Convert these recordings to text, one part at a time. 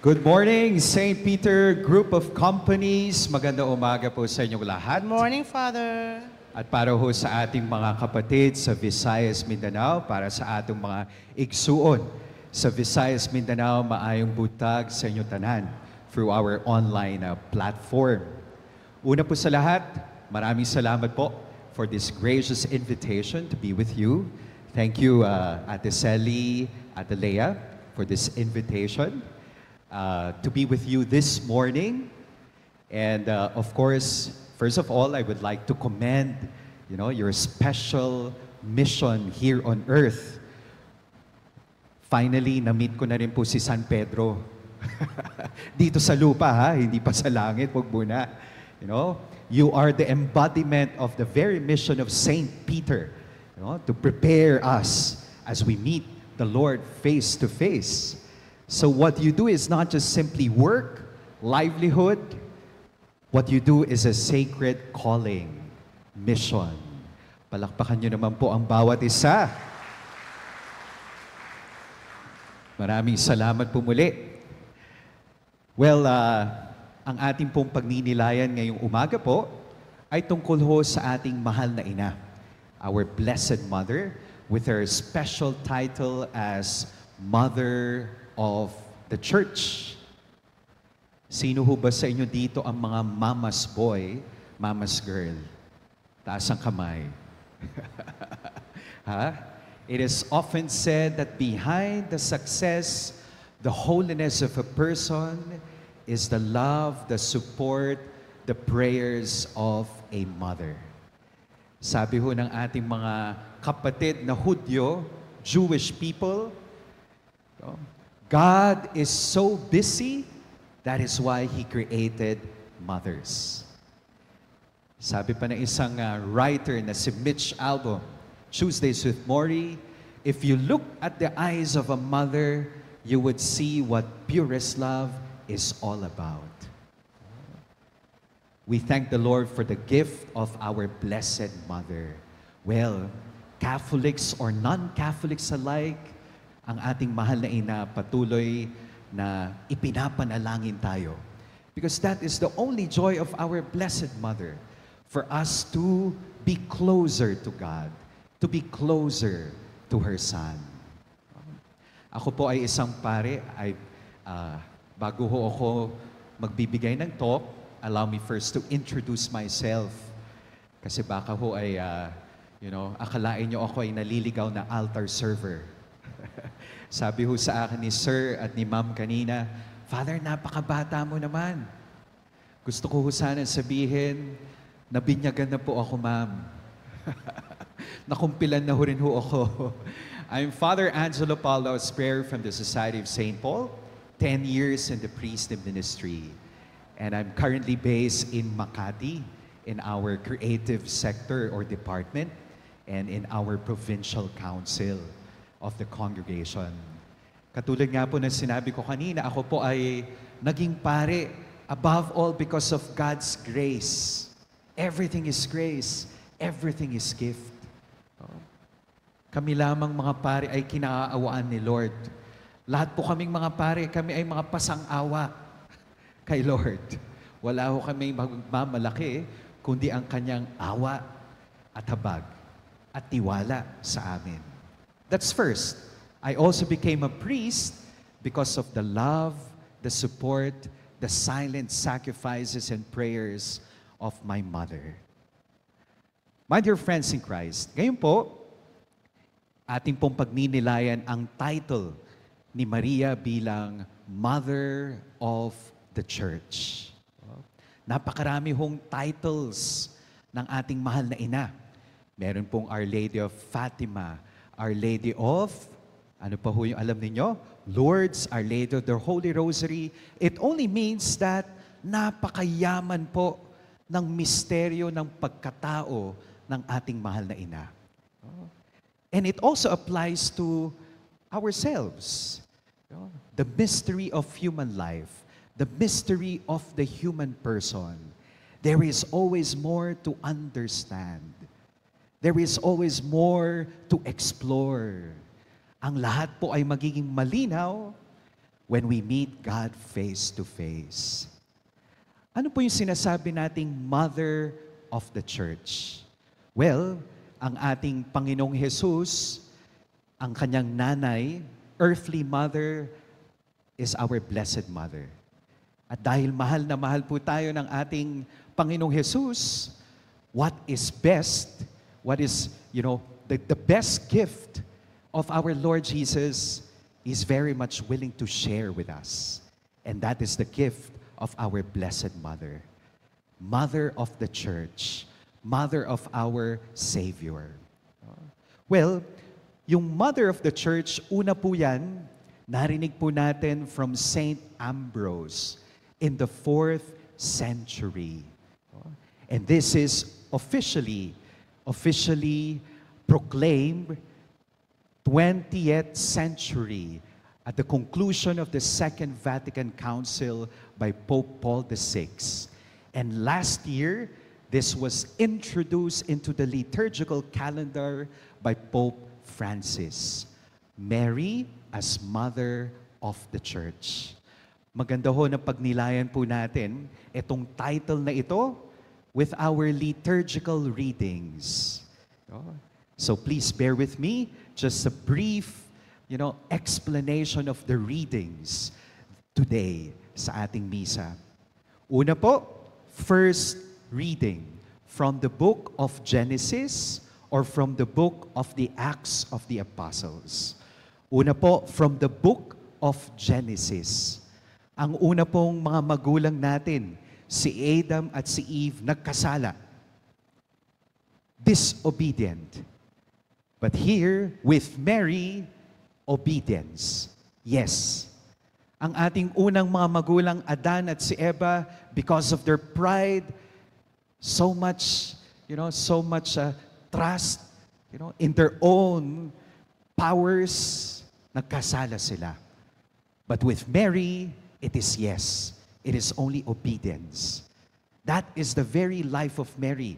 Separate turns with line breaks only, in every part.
Good morning, St. Peter Group of Companies. Magandang umaga po sa inyong lahat.
Good morning, Father.
At para ho sa ating mga kapatid sa Visayas, Mindanao, para sa ating mga igsuon sa Visayas, Mindanao, maayong butag sa inyong tanan through our online platform. Una po sa lahat, maraming salamat po for this gracious invitation to be with you. Thank you, Ate Sally, Ate Leah, for this invitation. To be with you this morning. And of course, first of all, I would like to commend, your special mission here on earth. Finally, na-meet ko na rin po si San Pedro. Dito sa lupa, hindi pa sa langit, wag muna. You are the embodiment of the very mission of Saint Peter, to prepare us as we meet the Lord face to face. So what you do is not just simply work, livelihood. What you do is a sacred calling, mission. Palakpakan nyo naman po ang bawat isa. Maraming salamat po muli. Well, ang ating pong pagninilayan ngayong umaga po ay tungkol ho sa ating mahal na ina, our Blessed Mother, with her special title as Mother of the Church. Sino ho ba sa inyo dito ang mga mama's boy, mama's girl? Taas ang kamay. It is often said that behind the success, the holiness of a person is the love, the support, the prayers of a mother. Sabi ho ng ating mga kapatid na Hudyo, Jewish people, God is so busy, that is why He created mothers. Sabi pa ng isang writer na si Mitch Albom, Tuesdays with Morrie, if you look at the eyes of a mother, you would see what purest love is all about. We thank the Lord for the gift of our Blessed Mother. Well, Catholics or non-Catholics alike, ang ating mahal na ina patuloy na ipinapanalangin tayo. Because that is the only joy of our Blessed Mother, for us to be closer to God, to be closer to her Son. Ako po ay isang pare, bago ho ako magbibigay ng talk, allow me first to introduce myself. Kasi baka ho ay, akalain nyo ako ay naliligaw na altar server. Sabi ho sa akin ni Sir at ni Ma'am kanina, Father, napakabata mo naman. Gusto ko ho sana sabihin, nabinyagan na po ako, Ma'am. Nakumpilan na ho rin ho ako. I'm Father Angelo Paulo Esprier from the Society of St. Paul, 10 years in the priesthood ministry. And I'm currently based in Makati, in our creative sector or department, and in our provincial council of the congregation. Katulad nga po ng sinabi ko kanina, ako po ay naging pare above all because of God's grace. Everything is grace. Everything is gift. Kami lamang mga pare ay kinaaawaan ni Lord. Lahat po kaming mga pare, kami ay mga pasang-awa kay Lord. Wala ho kami magmamalaki, kundi ang kanyang awa at habag at tiwala sa amin. That's first. I also became a priest because of the love, the support, the silent sacrifices and prayers of my mother. My dear friends in Christ, ngayon po, ating pong pagninilayan ang title ni Maria bilang Mother of the Church. Napakarami hong titles ng ating mahal na ina. Meron pong Our Lady of Fatima, Our Lady of, ano pa ho yung alam ninyo? Lourdes, Our Lady of the Holy Rosary. It only means that napakayaman po ng misteryo ng pagkatao ng ating mahal na ina. And it also applies to ourselves. The mystery of human life, the mystery of the human person. There is always more to understand. There is always more to explore. Ang lahat po ay magiging malinaw when we meet God face to face. Ano po yung sinasabi nating Mother of the Church? Well, ang ating Panginoong Jesus, ang kanyang nanay, earthly mother, is our Blessed Mother. At dahil mahal na mahal po tayo ng ating Panginoong Jesus, what is best, what is, the best gift of our Lord Jesus is very much willing to share with us. And that is the gift of our Blessed Mother. Mother of the Church. Mother of our Savior. Well, yung Mother of the Church, una po yan, narinig po natin from Saint Ambrose in the 4th century. And this is officially proclaimed 20th century at the conclusion of the Second Vatican Council by Pope Paul VI. And last year, this was introduced into the liturgical calendar by Pope Francis. Mary as Mother of the Church. Maganda ho na pagnilayan po natin itong title na ito with our liturgical readings. So please bear with me, just a brief, explanation of the readings today sa ating misa. Una po, first reading from the book of Genesis or from the book of the Acts of the Apostles. Una po, from the book of Genesis. Ang una pong mga magulang natin, si Adam at si Eve, nagkasala. Disobedient. But here, with Mary, obedience. Yes. Ang ating unang mga magulang, Adan at si Eva, because of their pride, so much trust, in their own powers, nagkasala sila. But with Mary, it is yes. It is only obedience. That is the very life of Mary.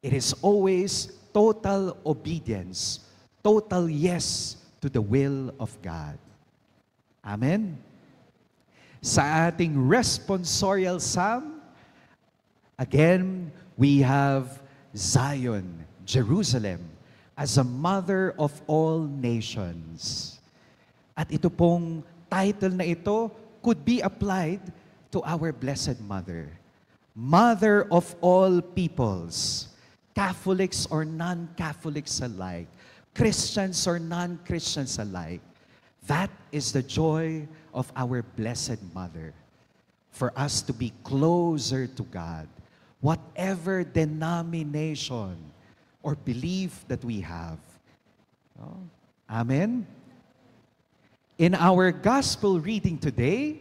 It is always total obedience, total yes to the will of God. Amen? Sa ating responsorial psalm, again, we have Zion, Jerusalem, as a mother of all nations. At ito pong title na ito could be applied to our Blessed Mother. Mother of all peoples, Catholics or non-Catholics alike, Christians or non-Christians alike. That is the joy of our Blessed Mother. For us to be closer to God, whatever denomination or belief that we have. Amen? In our gospel reading today,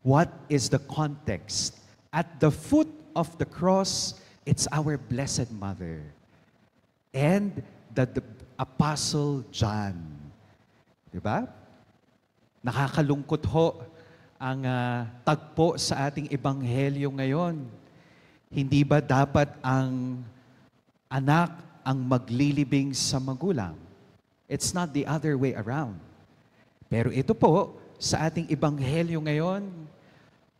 what is the context? At the foot of the cross, it's our Blessed Mother and the Apostle John. Diba? Nakakalungkot ho ang tagpo sa ating ebanghelyo ngayon. Hindi ba dapat ang anak ang maglilibing sa magulang? It's not the other way around. Pero ito po, sa ating ebanghelyo ngayon,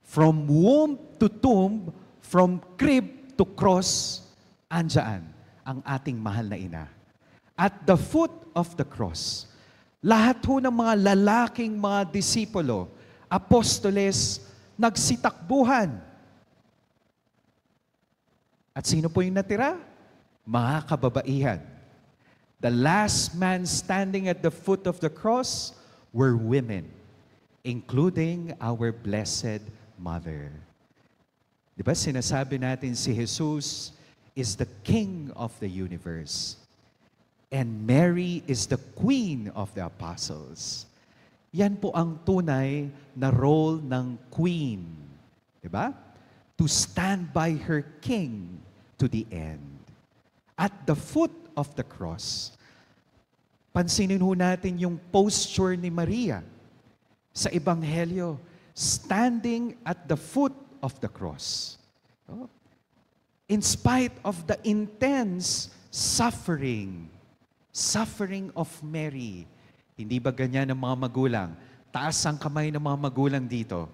from womb to tomb, from crib to cross, andyan ang ating mahal na ina. At the foot of the cross, lahat ho ng mga lalaking mga disipulo, apostoles, nagsitakbuhan. At sino po yung natira? Mga kababaihan. The last man standing at the foot of the cross were women, including our Blessed Mother. Diba sinasabi natin si Jesus is the King of the universe. And Mary is the Queen of the Apostles. Yan po ang tunay na role ng Queen. Diba? To stand by her King to the end. At the foot of the cross, pansinin ho natin yung posture ni Maria sa Ebanghelyo, standing at the foot of the cross. In spite of the intense suffering of Mary, hindi ba ganyan ang mga magulang? Taas ang kamay ng mga magulang dito.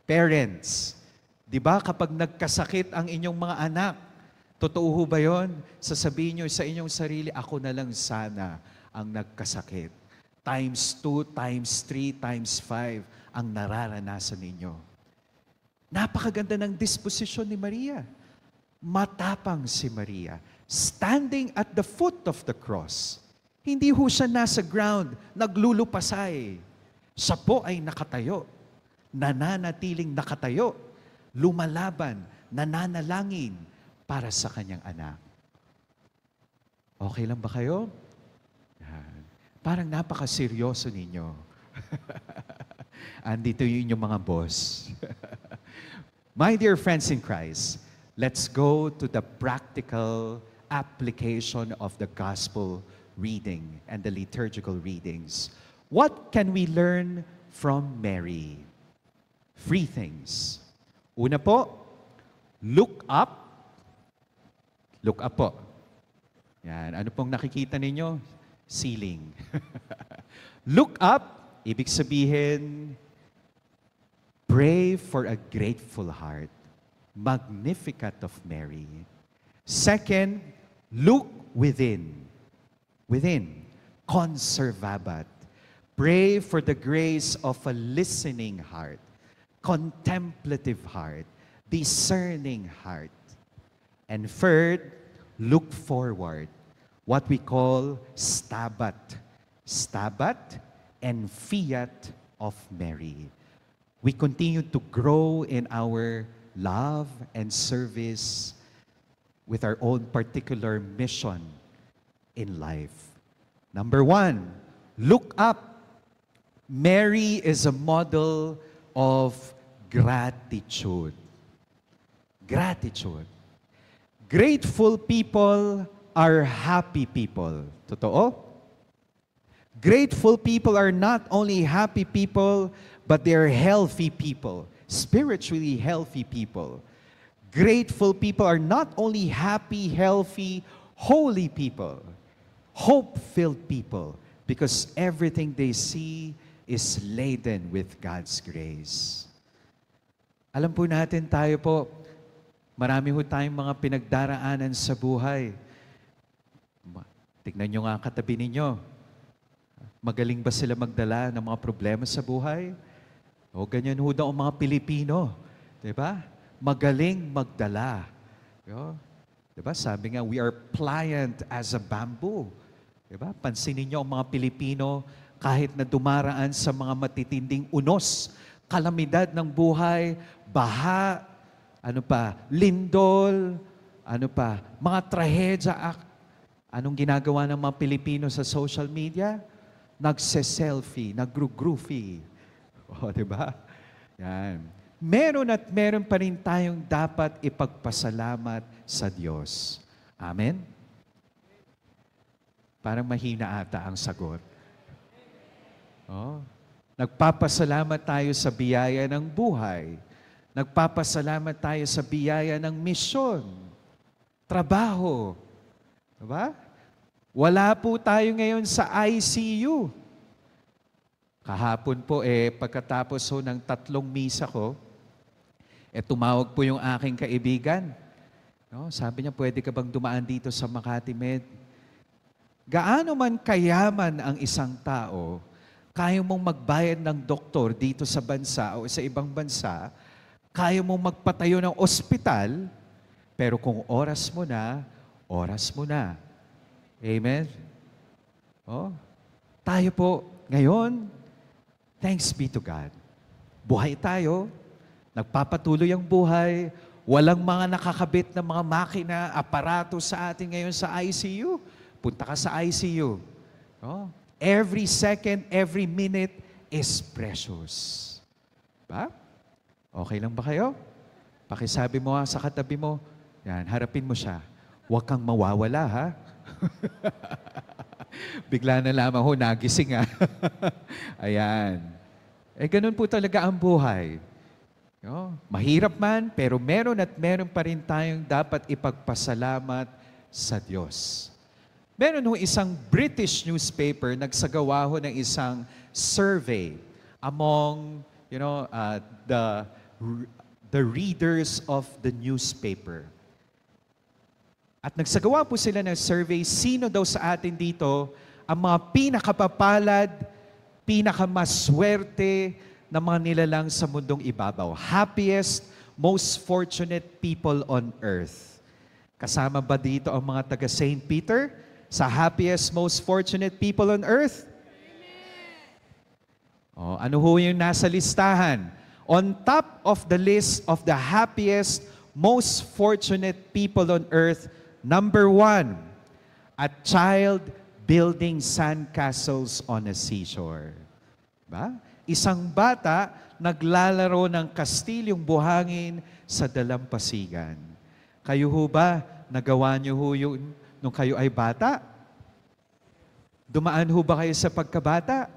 Parents, di ba kapag nagkasakit ang inyong mga anak, totoo ho ba yun? Sasabihin nyo sa inyong sarili, ako na lang sana ang nagkasakit. Times 2, times 3, times 5 ang nararanasan ninyo. Napakaganda ng disposisyon ni Maria. Matapang si Maria. Standing at the foot of the cross. Hindi ho siya nasa ground, naglulupasay. Siya po ay nakatayo. Nananatiling nakatayo. Lumalaban, nananalangin para sa kanyang anak. Okay lang ba kayo? Yan. Parang napakaseryoso ninyo. Andito yung inyong mga boss. My dear friends in Christ, let's go to the practical application of the gospel reading and the liturgical readings. What can we learn from Mary? 3 things. Una po, look up. Look up po. Yan. Ano pong nakikita ninyo? Ceiling. Look up, ibig sabihin, pray for a grateful heart. Magnificat of Mary. Second, look within. Within. Conservabat. Pray for the grace of a listening heart. Contemplative heart. Discerning heart. And third, look forward. What we call stabat. Stabat and fiat of Mary. We continue to grow in our love and service with our own particular mission in life. Number 1, look up. Mary is a model of gratitude. Gratitude. Grateful people are happy people. Totoo? Grateful people are not only happy people, but they're healthy people, spiritually healthy people. Grateful people are not only happy, healthy, holy people, hope-filled people, because everything they see is laden with God's grace. Alam po natin tayo po, marami ho tayong mga pinagdaraanan sa buhay. Tignan nyo nga ang katabi ninyo. Magaling ba sila magdala ng mga problema sa buhay? O ganyan ho daw ang mga Pilipino. Diba? Magaling magdala. Diba? Sabi nga, we are pliant as a bamboo. Diba? Pansinin nyo ang mga Pilipino, kahit na dumaraan sa mga matitinding unos, kalamidad ng buhay, baha, lindol, mga trahedya. Anong ginagawa ng mga Pilipino sa social media? Nagse-selfie, nagru-groovy. O, diba? Yan. Meron at meron pa rin tayong dapat ipagpasalamat sa Diyos. Amen? Parang mahina ata ang sagot. Oh. Nagpapasalamat tayo sa biyaya ng buhay. Nagpapasalamat tayo sa biyaya ng misyon, trabaho. Diba? Wala po tayo ngayon sa ICU. Kahapon po, pagkatapos ng 3 misa ko, tumawag po yung aking kaibigan. No? Sabi niya, pwede ka bang dumaan dito sa Makati Med? Gaano man kayaman ang isang tao, kaya mong magbayad ng doktor dito sa bansa o sa ibang bansa, kaya mong magpatayo ng ospital, pero kung oras mo na, oras mo na. Amen? Oh, tayo po, ngayon, thanks be to God. Buhay tayo, nagpapatuloy ang buhay, walang mga nakakabit na mga makina, aparato sa atin ngayon sa ICU. Punta ka sa ICU. Oh, every second, every minute is precious. Ba? Okay lang ba kayo? Pakisabi mo sa katabi mo, yan, harapin mo siya. Huwag kang mawawala, ha? Bigla na lamang ho, nagising, ha? Ayan. Ganun po talaga ang buhay. No? Mahirap man, pero meron at meron pa rin tayong dapat ipagpasalamat sa Diyos. Meron ho isang British newspaper, nagsagawa ho ng isang survey. among, the the readers of the newspaper. At nagsagawa po sila ng survey, sino daw sa atin dito ang mga pinakapapalad, pinakamaswerte na mga nilalang sa mundong ibabaw. Happiest, most fortunate people on earth. Kasama ba dito ang mga taga St. Peter sa happiest, most fortunate people on earth? Oh, ano ho yung nasa listahan? On top of the list of the happiest, most fortunate people on earth, number 1, a child building sandcastles on a seashore. Ba? Isang bata naglalaro ng kastilyong buhangin sa dalampasigan. Kayo ho ba, nagawa niyo ho yun nung kayo ay bata? Dumaan ho ba kayo sa pagkabata?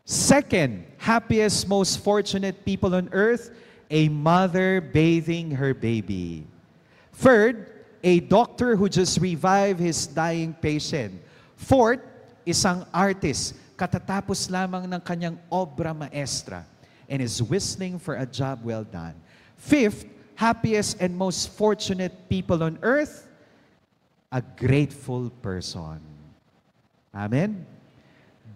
Second, happiest, most fortunate people on earth, a mother bathing her baby. Third, a doctor who just revived his dying patient. Fourth, isang artist, katatapos lamang ng kanyang obra maestra and is whistling for a job well done. Fifth, happiest and most fortunate people on earth, a grateful person. Amen?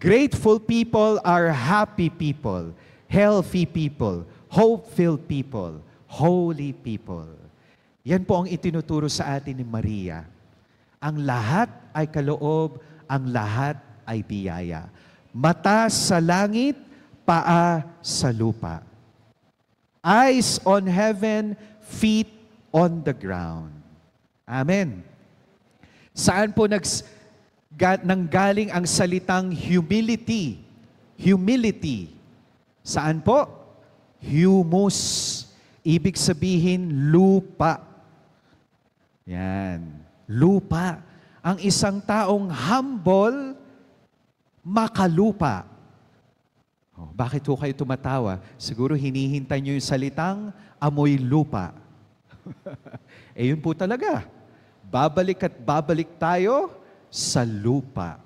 Grateful people are happy people, healthy people, hope-filled people, holy people. Yan po ang itinuturo sa atin ni Maria. Ang lahat ay kaloob, ang lahat ay biyaya. Mata sa langit, paa sa lupa. Eyes on heaven, feet on the ground. Amen. Saan po nanggaling ang salitang humility? Humility. Saan po? Humus. Ibig sabihin, lupa. Yan. Lupa. Ang isang taong humble, makalupa. Oh, bakit po kayo tumatawa? Siguro hinihintay nyo yung salitang amoy lupa. Yun po talaga. Babalik at babalik tayo sa lupa.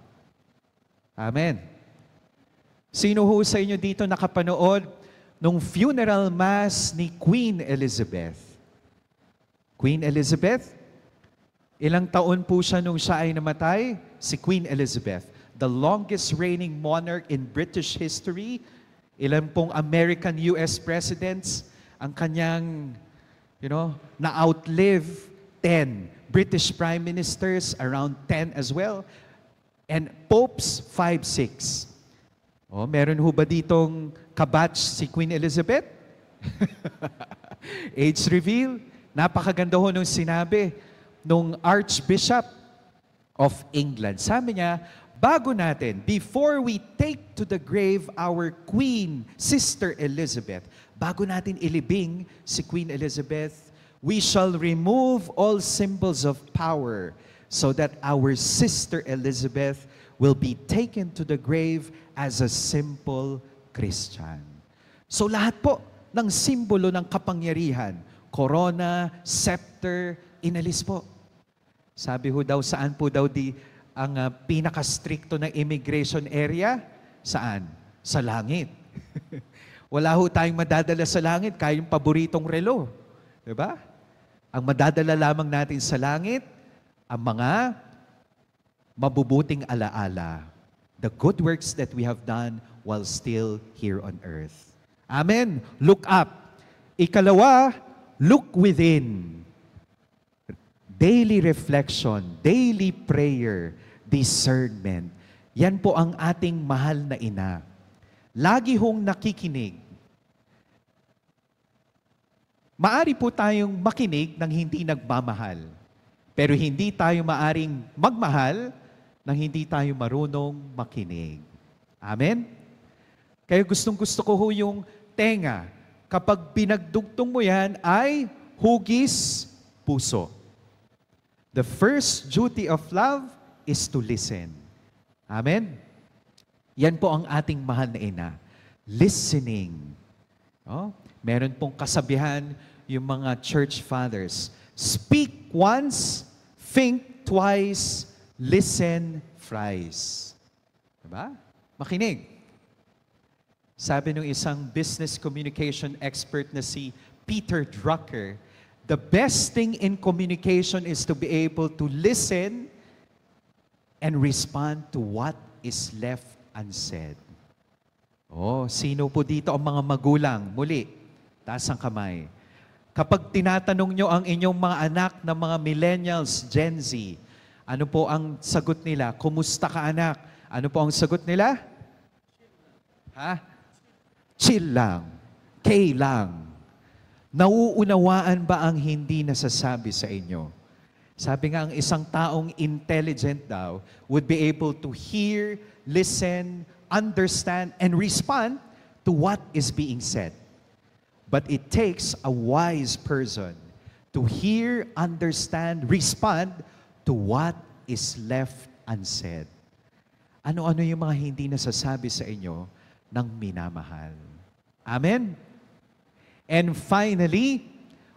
Amen. Sino ho sa inyo dito nakapanood nung funeral mass ni Queen Elizabeth? Queen Elizabeth? Ilang taon po siya nung siya ay namatay? Si Queen Elizabeth. The longest reigning monarch in British history. Ilan pong American US presidents ang kanyang, na-outlive 10. British prime ministers, around 10 as well. And popes, 5, 6. Oh, meron ho ba ditong kabatch si Queen Elizabeth? Age reveal. Napakaganda ho nung sinabi nung Archbishop of England. Sabi niya, bago natin, before we take to the grave our Queen, Sister Elizabeth, bago natin ilibing si Queen Elizabeth, we shall remove all symbols of power so that our Sister Elizabeth will be taken to the grave as a simple Christian. So lahat po ng simbolo ng kapangyarihan, corona, scepter, inalis po. Sabi ho daw, saan po daw ang pinaka-stricto ng immigration area? Saan? Sa langit. Wala ho tayong madadala sa langit, kaya yung paboritong relo. Diba? Ang madadala lamang natin sa langit, ang mga mabubuting alaala. The good works that we have done while still here on earth. Amen. Look up. Ikalawa, look within. Daily reflection, daily prayer, discernment. Yan po ang ating mahal na ina. Lagi hong nakikinig. Maari po tayong makinig ng hindi nagmamahal. Pero hindi tayo maaring magmahal nang hindi tayo marunong makinig. Amen? Kaya gustong-gusto ko ho yung tenga. Kapag pinagdugtong mo yan ay hugis puso. The first duty of love is to listen. Amen? Yan po ang ating mahal na ina. Listening. Oh, meron pong kasabihan yung mga church fathers. Speak once, think twice, listen thrice. Diba? Makinig. Sabi ng isang business communication expert na si Peter Drucker, the best thing in communication is to be able to listen and respond to what is left unsaid. Oh, sino po dito ang mga magulang? Muli, taas ang kamay. Kapag tinatanong nyo ang inyong mga anak na mga millennials, Gen Z, ano po ang sagot nila? Kumusta ka, anak? Ano po ang sagot nila? Ha? Chill lang. Okay lang. Nauunawaan ba ang hindi nasasabi sa inyo? Sabi nga, ang isang taong intelligent daw would be able to hear, listen, understand, and respond to what is being said. But it takes a wise person to hear, understand, respond to what is left unsaid. Ano-ano yung mga hindi nasasabi sa inyo ng minamahal? Amen? And finally,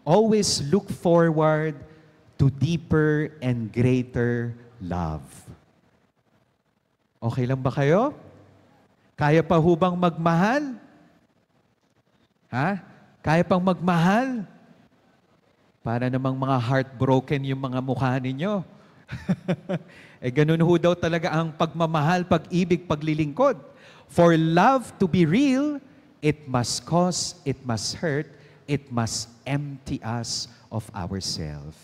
always look forward to deeper and greater love. Okay lang ba kayo? Kaya pa hubang magmahal? Ha? Kaya pang magmahal? Para namang mga heartbroken yung mga mukha ninyo. Ganun ho daw talaga ang pagmamahal, pag-ibig, paglilingkod. For love to be real, it must cause, it must hurt, it must empty us of ourselves.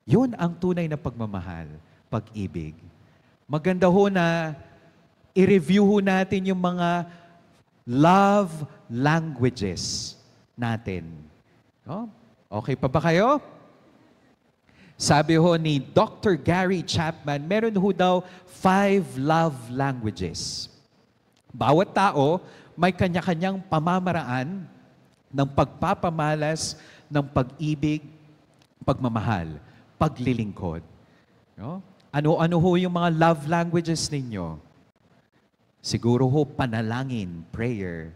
Yun ang tunay na pagmamahal, pag-ibig. Maganda ho na i-review ho natin yung mga love languages natin. Oh, okay pa ba kayo? Sabi ho ni Dr. Gary Chapman, meron ho daw 5 love languages. Bawat tao may kanya-kanyang pamamaraan ng pagpapamalas, ng pag-ibig, pagmamahal, paglilingkod. No? Ano-ano ho yung mga love languages ninyo? Siguro ho, panalangin, prayer.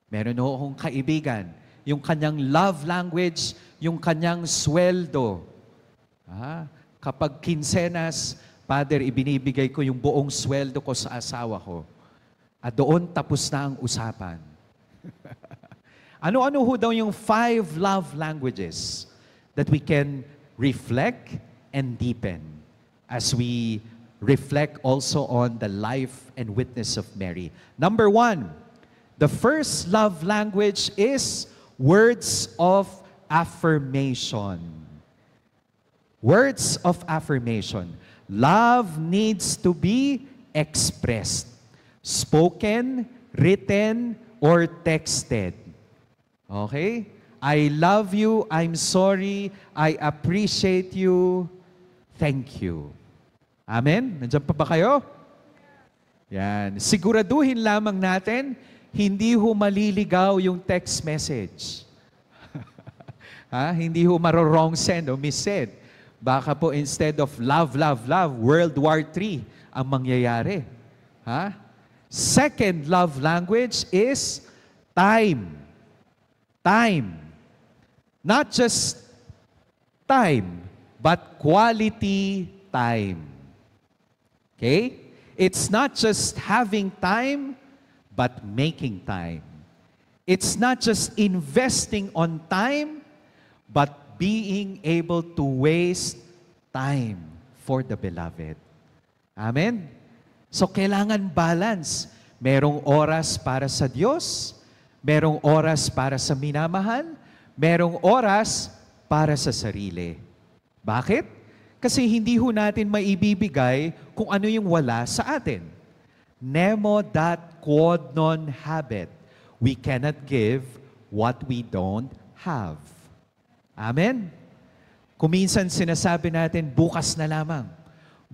Meron ho akong kaibigan, yung kanyang love language, yung kanyang sweldo. Kapag kinsenas, Father, ibinibigay ko yung buong sweldo ko sa asawa ko. At doon tapos na ang usapan. Ano-ano ho daw yung 5 love languages that we can reflect and deepen as we reflect also on the life and witness of Mary. Number 1, the first love language is words of affirmation. Words of affirmation. Love needs to be expressed. Spoken, written, or texted. Okay? I love you, I'm sorry, I appreciate you, thank you. Amen? Nandiyan pa ba kayo? Yan. Siguraduhin lamang natin, hindi ho maliligaw yung text message. Hindi ho maro-wrong send o miss-send. Baka po instead of love, love, love, World War III ang mangyayari. Second love language is time. Time. Not just time, but quality time. Okay? It's not just having time, but making time. It's not just investing on time, but being able to waste time for the beloved. Amen? So, kailangan balance. Merong oras para sa Diyos, merong oras para sa minamahal, merong oras para sa sarili. Bakit? Kasi hindi ho natin maibibigay kung ano yung wala sa atin. Nemo dat quod non habet. We cannot give what we don't have. Amen? Kuminsan sinasabi natin, bukas na lamang.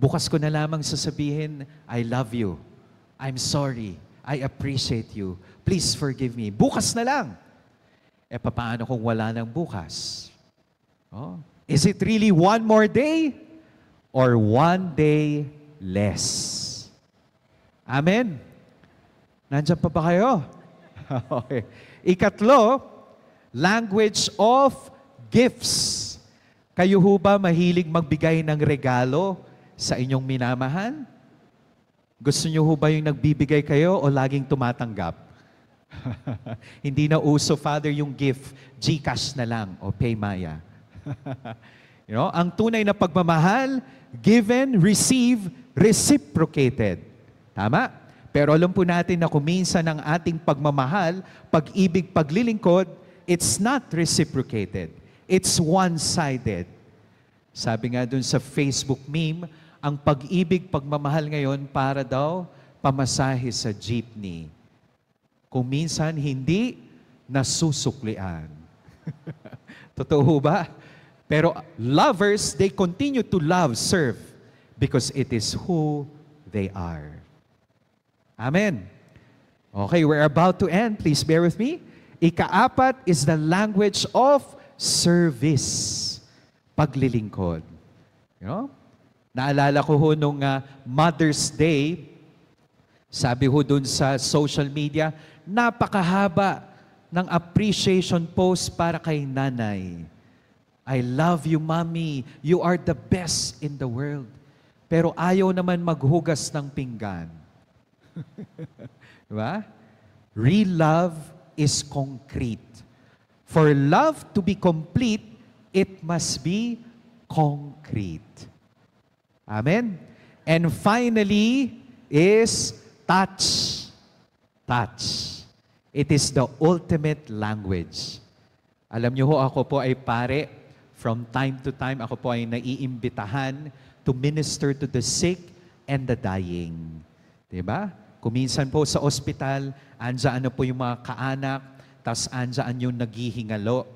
Bukas ko na lamang sasabihin, I love you. I'm sorry. I appreciate you. Please forgive me. Bukas na lang. Paano kung wala ng bukas? Oh. Is it really one more day or one day less? Amen? Nandiyan pa ba kayo? Okay. Ikatlo, language of gifts. Kayo ho ba mahilig magbigay ng regalo sa inyong minamahal? Gusto niyo ho ba yung nagbibigay kayo o laging tumatanggap? Hindi na uso, Father, yung gift, GCash na lang o Paymaya. Ang tunay na pagmamahal, given, receive, reciprocated. Tama? Pero alam po natin na kung minsan ang ating pagmamahal, pag-ibig, paglilingkod, it's not reciprocated. It's one-sided. Sabi nga dun sa Facebook meme, ang pag-ibig, pagmamahal ngayon para daw pamasahe sa jeepney. Kung minsan hindi nasusuklian. Totoo ba? Pero lovers, they continue to love, serve, because it is who they are. Amen. Okay, we're about to end. Please bear with me. Ika-apat is the language of service. Paglilingkod. Naalala ko ho nung Mother's Day, sabi ho dun sa social media, napakahaba ng appreciation post para kay nanay. I love you, Mommy. You are the best in the world. Pero ayaw naman maghugas ng pinggan. Diba? Real love is concrete. For love to be complete, it must be concrete. Amen? And finally is touch. Touch. It is the ultimate language. Alam niyo ho, ako po ay pare. From time to time, ako po ay naiimbitahan to minister to the sick and the dying. Diba? Kuminsan po sa ospital, andyan po yung mga kaanak, tas andyan yung naghihingalo.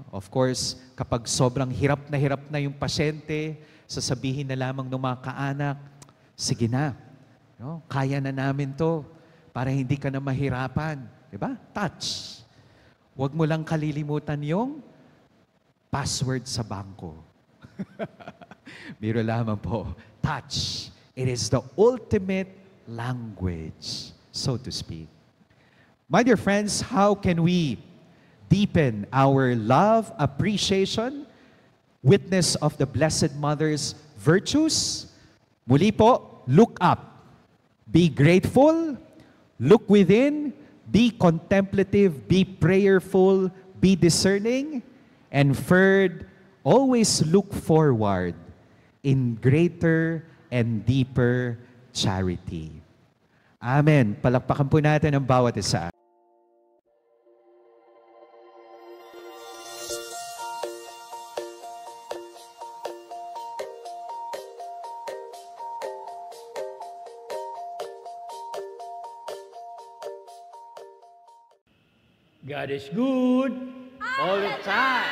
Of course, kapag sobrang hirap na yung pasyente, sasabihin na lamang ng mga kaanak, sige na, kaya na namin to para hindi ka na mahirapan. Diba? Touch. Huwag mo lang kalilimutan yung password sa bangko. Biro lamang po. Touch. It is the ultimate language, so to speak. My dear friends, how can we deepen our love, appreciation, witness of the Blessed Mother's virtues? Muli po, look up. Be grateful. Look within. Be contemplative. Be prayerful. Be discerning. And third, always look forward in greater and deeper charity. Amen. Palakpakan po natin ang bawat isa.
God is good all the time.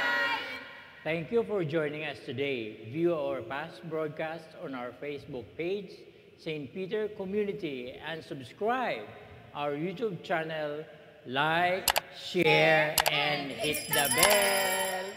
Thank you for joining us today. View our past broadcasts on our Facebook page, St. Peter Community, and subscribe our YouTube channel. Like, share, and hit the bell.